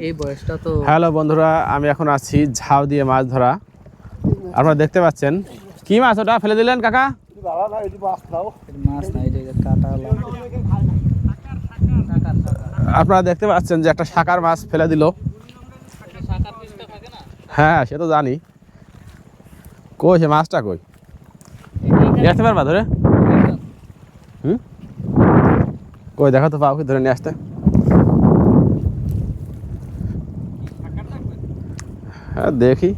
এই বয়সটা তো। হ্যালো বন্ধুরা, আমি এখন আছি ঝাউ দিয়ে মাছ ধরা। আপনারা দেখতে পাচ্ছেন কি মাছ, ওটা ফেলে দিলেন কাকা? মাছ না, এটা কাটা। আপনারা দেখতে পাচ্ছেন যে একটা শাকার মাছ ফেলে দিল। হ্যাঁ, সে তো জানি। কই সে মাছটা, কই নিয়ে আসতে পারবা ধরে? কই দেখো তো, পাও কি ধরে নিয়ে আসতে? হ্যাঁ দেখি,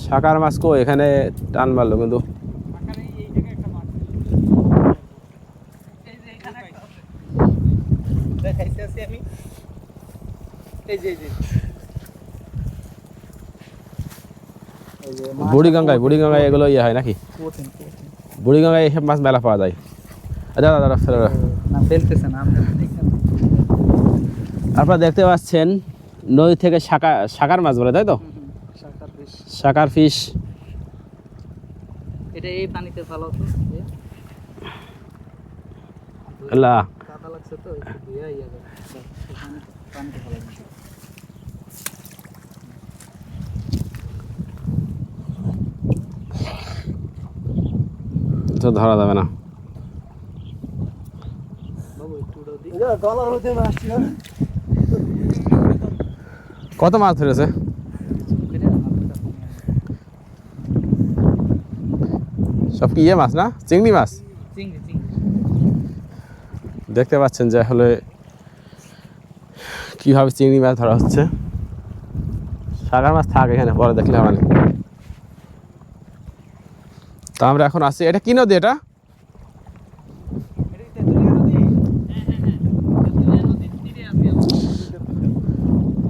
শাকার মাছ কই? এখানে টান মারলো কিন্তু। বুড়িগঙ্গায় এগুলো ইয়ে হয় নাকি? বুড়িগঙ্গায় এসব মাছ মেলা পাওয়া যায়। আপনারা দেখতে পাচ্ছেন নদী থেকে শাকার মাছ বলে, তাই তো? শাকার ফিশ। এটা এই পানিতে ভালো তো কাদা লাগছে তো, একটু ধুইয়া ইয়া করে পানিতে ভালো লাগছে। তো ধরা যাবে না। কত মাছ ধরেছে? সব কি ইয়ে মাছ না, চিংড়ি মাছ? দেখতে পাচ্ছেন যে আসলে কিভাবে চিংড়ি মাছ ধরা হচ্ছে। শাকার মাছ থাক এখানে, পরে দেখলে হবে না। তা আমরা এখন আছি, এটা কি নদী? এটা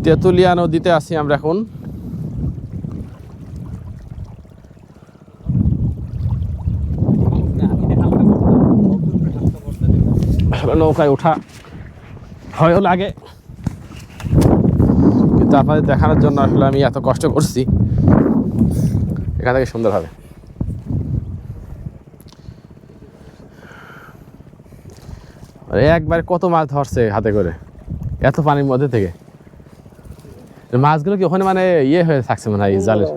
তেঁতুলিয়া নদীতে আছি আমরা এখন। নৌকায় ওঠা ভয়ও লাগে, কিন্তু আপনাদের দেখানোর জন্য আসলে আমি এত কষ্ট করছি। এখান থেকে সুন্দর হবে। একবার কত মাছ ধরছে হাতে করে, এত পানির মধ্যে থেকে। মাছগুলো কি ওখানে মানে ইয়ে হয়ে থাকছে মনে হয় জালের?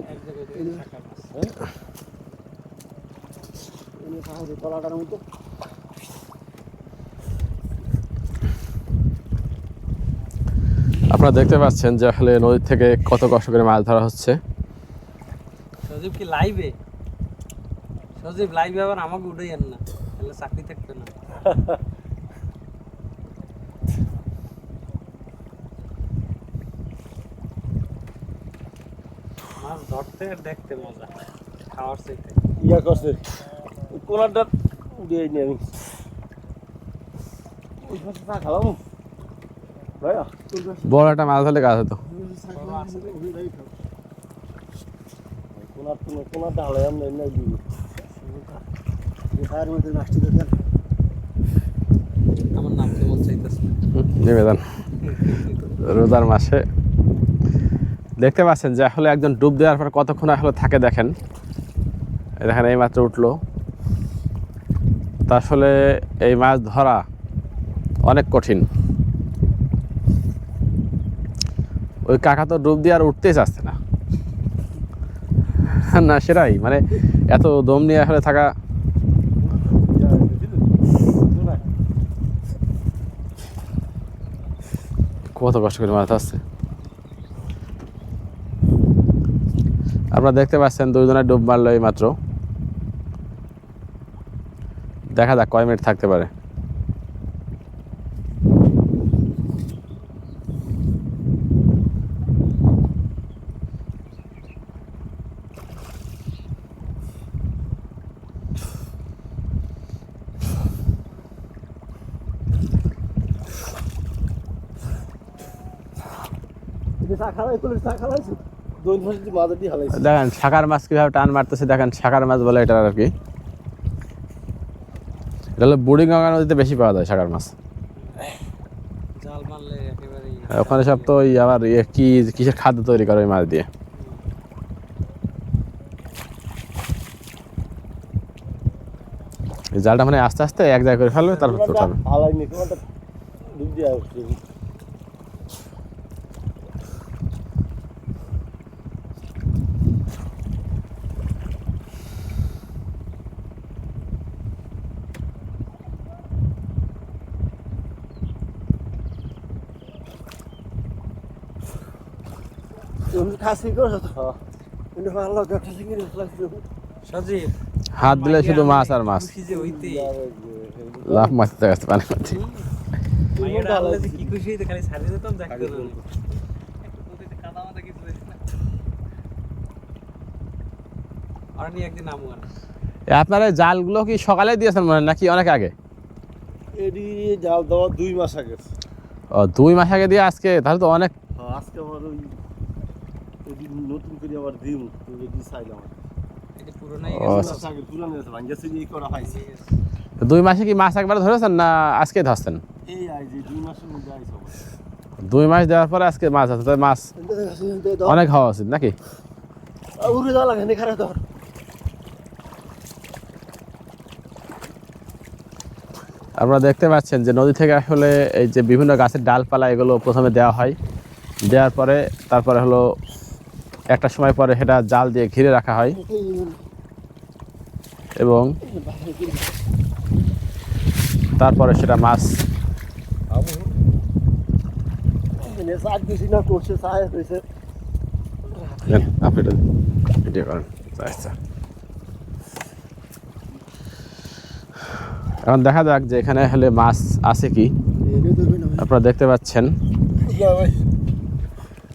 আপনারা দেখতে পাচ্ছেন যে আসলে নদী থেকে কত কষ্ট করে মাছ ধরা হচ্ছে। সজীব কি লাইভে? সজীব লাইভে আবার আমাকে উঠে যান না, তাহলে চাকরি থাকবে না। মাছ ধরতে আর দেখতে মজা, খাওয়ার চাইতে ইয়া করছে কোলারটা উড়িয়ে নিয়ে আমি ওই পাশে চা খালাম ভাইয়া। বড় একটা মাছ ধরলে কাজ হতো। কোলারটা হলে আমরা এনে দিব ফায়ার মধ্যে মাছটি দেখেন। আমার নাম কেমন চাইতেছে নিবেদন। রোজার মাসে দেখতে পাচ্ছেন যে আসলে একজন ডুব দেওয়ার পর কতক্ষণ আসলে থাকে দেখেন। দেখেন এই মাত্র উঠলো। তা আসলে এই মাছ ধরা অনেক কঠিন। ওই কাকা তো ডুব দিয়ে আর উঠতেই চাচ্ছে না। না সেটাই, মানে এত দম নিয়ে আসলে থাকা। কত কষ্ট করে মাছ ধরছে। আপনারা দেখতে পাচ্ছেন দুইজনে ডুব মারলো এই মাত্র। দেখা যাক কয় মিনিট থাকতে পারে। দেখেন শাকার মাছ কিভাবে টান মারতেছে, দেখেন শাকার মাছ বলে এটা আর কি। এটা হলো বুড়িগঙ্গা নদীতে বেশি পাওয়া যায় শাকার মাছ। জাল মারলে একেবারে ওখানে সব তো ওই আবার কি কিসের খাদ্য তৈরি করে ওই মাছ দিয়ে। এই জালটা মানে আস্তে আস্তে এক জায়গায় করে ফেলবে, তারপর উঠাবে। তুমি খাসি করছো তো কিন্তু ভালো একটা চিংড়ি লাগছে সজীব হাত দিলে শুধু মাছ আর মাছ, খুশি যে হইতে লাভ মারতে গেছে পানি মধ্যে। মাইয়াটা আল্লাহ যে কি খুশি হইতে খালি ছাড়িয়ে দিতাম দেখতে না একটু নদীতে কাদা মাদা কিছু হইছে না আর নি একদিন নামু না আপনার এই জালগুলো কি সকালে দিয়েছেন মনে হয় নাকি অনেক আগে? এডি জাল দেওয়া 2 মাস আগে। ও 2 মাস আগে দিয়ে আজকে, তাহলে তো অনেক। আজকে আমার ওই এডি নতুন করে আবার দিম এডি চাইলাম এটা পুরোনাই ও, গেছে আগে পুরানো আছে ভাঙ্গাছে এই করা হইছে 2 মাসে কি মাছ একবার ধরেছেন না আজকে ধরছেন? এই আই যে 2 মাসের মধ্যে আইছে 2 মাস দেওয়ার পরে আজকে মাছ আছে, তাই মাছ অনেক হওয়া উচিত নাকি? উড়ে যাওয়া লাগে না খারে ধর আপনারা দেখতে পাচ্ছেন যে নদী থেকে আসলে এই যে বিভিন্ন গাছের ডালপালা এগুলো প্রথমে দেওয়া হয়, দেওয়ার পরে তারপরে হলো একটা সময় পরে সেটা জাল দিয়ে ঘিরে রাখা হয় এবং তারপরে সেটা মাছ সাত দিছি না করছে সাহেব হইছে আপনি এটা ভিডিও করেন। আচ্ছা, এখন দেখা যাক যে এখানে হলে মাছ আছে কি। আপনারা দেখতে পাচ্ছেন ইয়া ভাই